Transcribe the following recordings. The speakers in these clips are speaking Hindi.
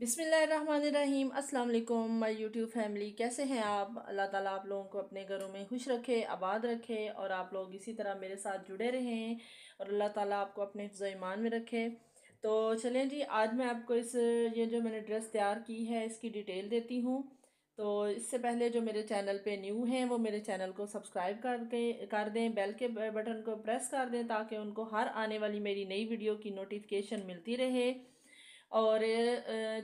बिस्मिल्लाहिर्रहमानिर्रहीम। अस्सलाम वालेकुम माय यूट्यूब फैमिली, कैसे हैं आप? अल्लाह ताला आप लोगों को अपने घरों में खुश रखे, आबाद रखे और आप लोग इसी तरह मेरे साथ जुड़े रहें और अल्लाह ताला आपको अपने हिफ्ज़ ईमान में रखे। तो चलें जी, आज मैं आपको ये जो मैंने ड्रेस तैयार की है इसकी डिटेल देती हूँ। तो इससे पहले जो मेरे चैनल पे न्यू हैं वो मेरे चैनल को सब्सक्राइब कर दें, बेल के बटन को प्रेस कर दें ताकि उनको हर आने वाली मेरी नई वीडियो की नोटिफिकेशन मिलती रहे। और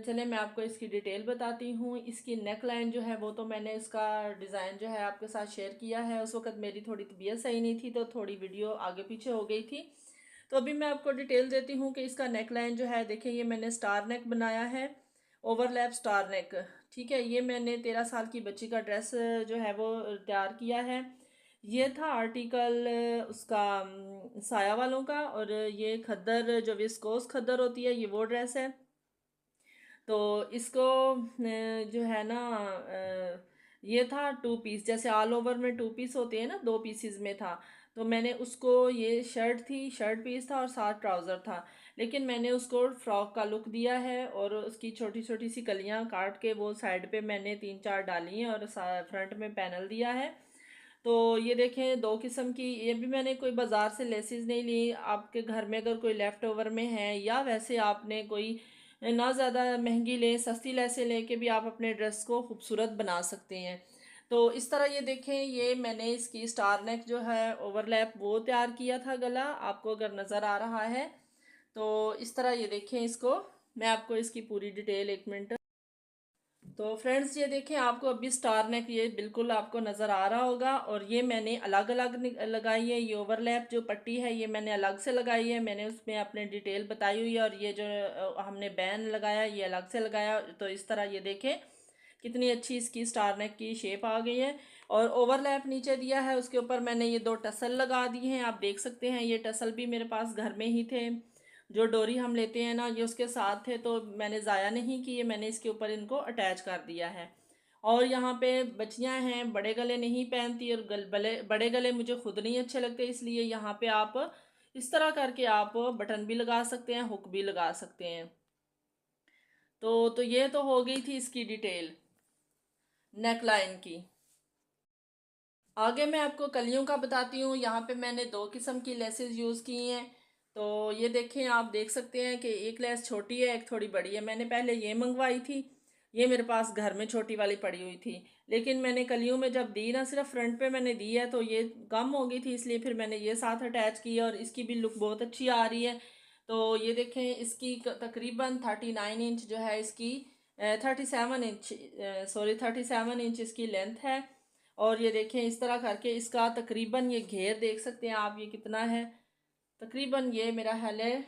चले मैं आपको इसकी डिटेल बताती हूँ। इसकी नेक लाइन जो है वो तो मैंने इसका डिज़ाइन जो है आपके साथ शेयर किया है। उस वक्त मेरी थोड़ी तबीयत सही नहीं थी तो थोड़ी वीडियो आगे पीछे हो गई थी। तो अभी मैं आपको डिटेल देती हूँ कि इसका नेक लाइन जो है, देखिए ये मैंने स्टार नेक बनाया है, ओवरलैप स्टार नेक। ठीक है, ये मैंने 13 साल की बच्ची का ड्रेस जो है वो तैयार किया है। ये था आर्टिकल उसका साया वालों का, और ये खद्दर जो विस्कोस खद्दर होती है ये वो ड्रेस है। तो इसको जो है ना, ये था टू पीस, जैसे ऑल ओवर में टू पीस होते हैं ना, दो पीसीज में था। तो मैंने उसको, ये शर्ट थी, शर्ट पीस था और साथ ट्राउज़र था, लेकिन मैंने उसको फ्रॉक का लुक दिया है और उसकी छोटी छोटी सी कलियां काट के वो साइड पे मैंने तीन चार डाली हैं और फ्रंट में पैनल दिया है। तो ये देखें, दो किस्म की, ये भी मैंने कोई बाज़ार से लेसिस नहीं ली। आपके घर में अगर कोई लेफ़्ट ओवर में है या वैसे आपने कोई ना ज़्यादा महंगी लें, सस्ती लेसें लेके भी आप अपने ड्रेस को खूबसूरत बना सकते हैं। तो इस तरह ये देखें, ये मैंने इसकी स्टार नेक जो है ओवरलैप वो तैयार किया था, गला आपको अगर नज़र आ रहा है तो इस तरह ये देखें इसको। मैं आपको इसकी पूरी डिटेल, एक मिनट। तो फ्रेंड्स ये देखें, आपको अभी स्टार नेक ये बिल्कुल आपको नज़र आ रहा होगा, और ये मैंने अलग अलग लगाई है। ये ओवरलैप जो पट्टी है ये मैंने अलग से लगाई है, मैंने उसमें अपने डिटेल बताई हुई है। और ये जो हमने बैन लगाया ये अलग से लगाया। तो इस तरह ये देखें कितनी अच्छी इसकी स्टार नेक की शेप आ गई है। और ओवरलैप नीचे दिया है, उसके ऊपर मैंने ये दो टसल लगा दिए हैं, आप देख सकते हैं। ये टसल भी मेरे पास घर में ही थे, जो डोरी हम लेते हैं ना, ये उसके साथ थे, तो मैंने ज़ाया नहीं किए, मैंने इसके ऊपर इनको अटैच कर दिया है। और यहाँ पे बच्चियाँ हैं, बड़े गले नहीं पहनती, और बड़े गले मुझे खुद नहीं अच्छे लगते, इसलिए यहाँ पे आप इस तरह करके आप बटन भी लगा सकते हैं, हुक भी लगा सकते हैं। तो ये तो हो गई थी इसकी डिटेल नेक लाइन की। आगे मैं आपको कलियों का बताती हूँ। यहाँ पे मैंने दो किस्म की लेसेस यूज़ की हैं। तो ये देखें, आप देख सकते हैं कि एक लेस छोटी है, एक थोड़ी बड़ी है। मैंने पहले ये मंगवाई थी, ये मेरे पास घर में छोटी वाली पड़ी हुई थी, लेकिन मैंने कलियों में जब दी ना, सिर्फ फ्रंट पे मैंने दी है तो ये कम हो गई थी, इसलिए फिर मैंने ये साथ अटैच की और इसकी भी लुक बहुत अच्छी आ रही है। तो ये देखें, इसकी तकरीबन 39 इंच जो है इसकी, 37 इंच, सॉरी 37 इंच इसकी लेंथ है। और ये देखें इस तरह करके इसका तकरीबन ये घेर देख सकते हैं आप, ये कितना है, तकरीबन ये मेरा हाल है,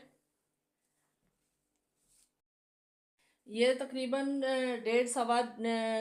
ये तकरीबन 1.5 सवा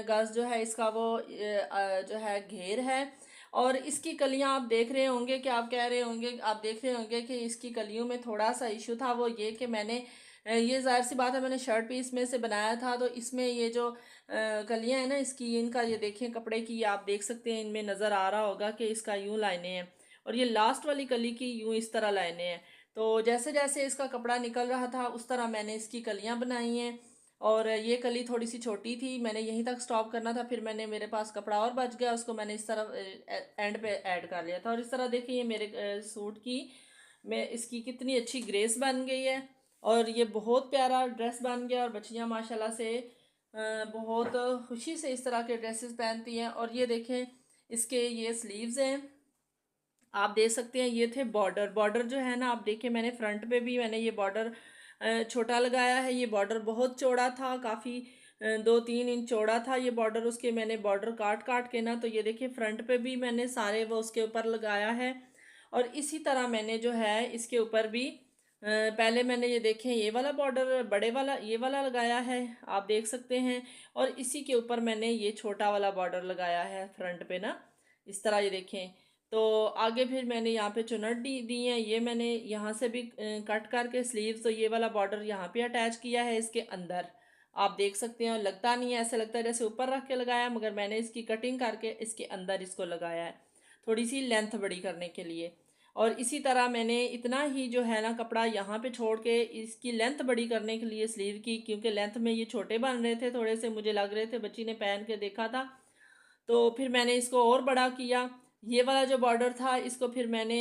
गज जो है इसका वो जो है घेर है। और इसकी कलियां आप देख रहे होंगे कि आप कह रहे होंगे, आप देख रहे होंगे कि इसकी कलियों में थोड़ा सा इशू था, वो ये कि मैंने ये जाहिर सी बात है, मैंने शर्ट पीस में से बनाया था, तो इसमें ये जो कलियां हैं ना इसकी, इनका ये देखें कपड़े की, आप देख सकते हैं इनमें नज़र आ रहा होगा कि इसका यूं लाइनें हैं, और ये लास्ट वाली कली की यूं इस तरह लाइनें हैं। तो जैसे जैसे इसका कपड़ा निकल रहा था उस तरह मैंने इसकी कलियां बनाई हैं। और ये कली थोड़ी सी छोटी थी, मैंने यहीं तक स्टॉप करना था, फिर मैंने, मेरे पास कपड़ा और बच गया, उसको मैंने इस तरह एंड पे ऐड कर लिया था। और इस तरह देखिए ये मेरे सूट की, मैं इसकी कितनी अच्छी ग्रेस बन गई है, और ये बहुत प्यारा ड्रेस बन गया। और बच्चियाँ माशाल्लाह से बहुत खुशी से इस तरह के ड्रेसेस पहनती हैं। और ये देखें इसके ये स्लीव्स हैं, आप देख सकते हैं। ये थे बॉर्डर, बॉर्डर जो है ना, आप देखें मैंने फ्रंट पे भी मैंने ये बॉर्डर छोटा लगाया है। ये बॉर्डर बहुत चौड़ा था, काफ़ी 2-3 इंच चौड़ा था ये बॉर्डर, उसके मैंने बॉर्डर काट काट के ना, तो ये देखिए फ्रंट पे भी मैंने सारे वो उसके ऊपर लगाया है। और इसी तरह मैंने जो है इसके ऊपर भी पहले मैंने ये देखें, ये वाला बॉर्डर बड़े वाला ये वाला लगाया है, आप देख सकते हैं। और इसी के ऊपर मैंने ये छोटा वाला बॉर्डर लगाया है फ्रंट पे ना, इस तरह ये देखें। तो आगे फिर मैंने यहाँ पे चुनट दी है, ये मैंने यहाँ से भी कट करके स्लीव्स, तो ये वाला बॉर्डर यहाँ पे अटैच किया है इसके अंदर, आप देख सकते हैं। लगता नहीं है, ऐसा लगता है जैसे ऊपर रख के लगाया, मगर मैंने इसकी कटिंग करके इसके अंदर इसको लगाया है, थोड़ी सी लेंथ बड़ी करने के लिए। और इसी तरह मैंने इतना ही जो है ना कपड़ा यहाँ पे छोड़ के इसकी लेंथ बड़ी करने के लिए स्लीव की, क्योंकि लेंथ में ये छोटे बन रहे थे थोड़े से, मुझे लग रहे थे, बच्ची ने पहन के देखा था, तो फिर मैंने इसको और बड़ा किया। ये वाला जो बॉर्डर था इसको फिर मैंने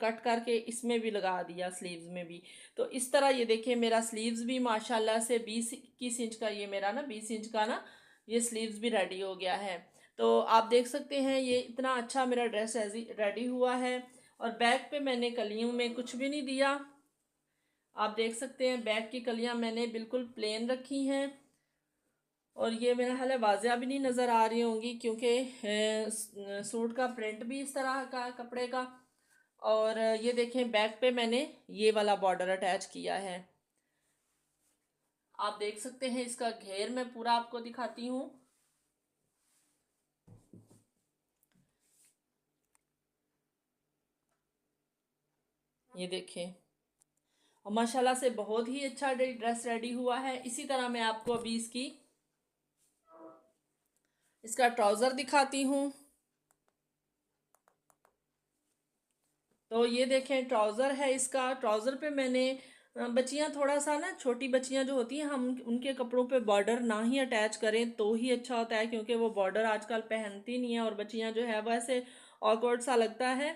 कट करके इसमें भी लगा दिया, स्लीव्स में भी। तो इस तरह ये देखिए मेरा स्लीव्स भी माशाल्लाह से 20-21 इंच का, ये मेरा ना 20 इंच का ना ये स्लीव्स भी रेडी हो गया है। तो आप देख सकते हैं ये इतना अच्छा मेरा ड्रेस रेडी हुआ है। और बैक पे मैंने कलियों में कुछ भी नहीं दिया। आप देख सकते हैं बैक की कलियां मैंने बिल्कुल प्लेन रखी हैं। और ये मेरा ख्याल है वाजिया भी नहीं नज़र आ रही होंगी, क्योंकि सूट का प्रिंट भी इस तरह का कपड़े का। और ये देखें बैक पे मैंने ये वाला बॉर्डर अटैच किया है। आप देख सकते हैं इसका घेर मैं पूरा आपको दिखाती हूँ। ये देखें, और माशाल्लाह से बहुत ही अच्छा ड्रेस रेडी हुआ है। इसी तरह मैं आपको अभी इसका ट्राउज़र दिखाती हूँ। तो ये देखें ट्राउज़र है इसका। ट्राउज़र पे मैंने बच्चियाँ थोड़ा सा ना, छोटी बच्चियाँ जो होती हैं, हम उनके कपड़ों पे बॉर्डर ना ही अटैच करें तो ही अच्छा होता है, क्योंकि वो बॉर्डर आजकल पहनती नहीं है और बच्चियाँ जो है वैसे ऑकवर्ड सा लगता है।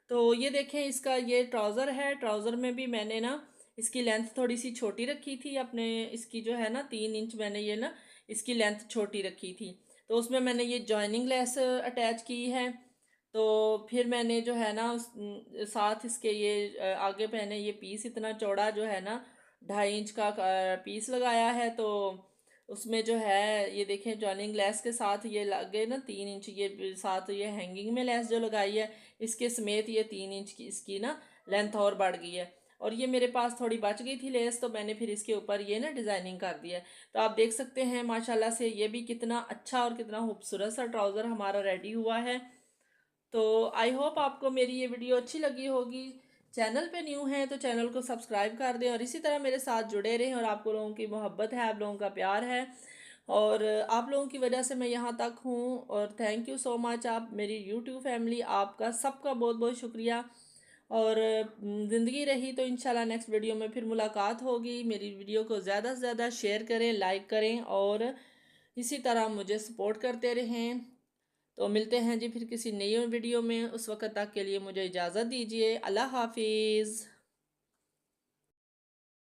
तो ये देखें इसका ये ट्राउज़र है। ट्राउज़र में भी मैंने ना इसकी लेंथ थोड़ी सी छोटी रखी थी अपने, इसकी जो है ना 3 इंच मैंने ये ना इसकी लेंथ छोटी रखी थी। तो उसमें मैंने ये जॉइनिंग लेस अटैच की है। तो फिर मैंने जो है ना साथ इसके ये आगे मैंने ये पीस इतना चौड़ा जो है ना 2.5 इंच का पीस लगाया है। तो उसमें जो है ये देखें जॉइनिंग लेस के साथ ये लगे ना 3 इंच, ये साथ ये हैंगिंग में लेस जो लगाई है इसके समेत ये 3 इंच की इसकी ना लेंथ और बढ़ गई है। और ये मेरे पास थोड़ी बच गई थी लेस, तो मैंने फिर इसके ऊपर ये ना डिज़ाइनिंग कर दिया है। तो आप देख सकते हैं माशाल्लाह से ये भी कितना अच्छा और कितना खूबसूरत सा ट्राउज़र हमारा रेडी हुआ है। तो आई होप आपको मेरी ये वीडियो अच्छी लगी होगी। चैनल पे न्यू हैं तो चैनल को सब्सक्राइब कर दें और इसी तरह मेरे साथ जुड़े रहें। और आप लोगों की मोहब्बत है, आप लोगों का प्यार है, और आप लोगों की वजह से मैं यहाँ तक हूँ। और थैंक यू सो मच, आप मेरी यूट्यूब फैमिली, आपका सबका बहुत बहुत शुक्रिया। और ज़िंदगी रही तो इंशाल्लाह नेक्स्ट वीडियो में फिर मुलाकात होगी। मेरी वीडियो को ज़्यादा से ज़्यादा शेयर करें, लाइक करें और इसी तरह मुझे सपोर्ट करते रहें। तो मिलते हैं जी फिर किसी नई वीडियो में। उस वक्त तक के लिए मुझे इजाज़त दीजिए। अल्लाह हाफिज़।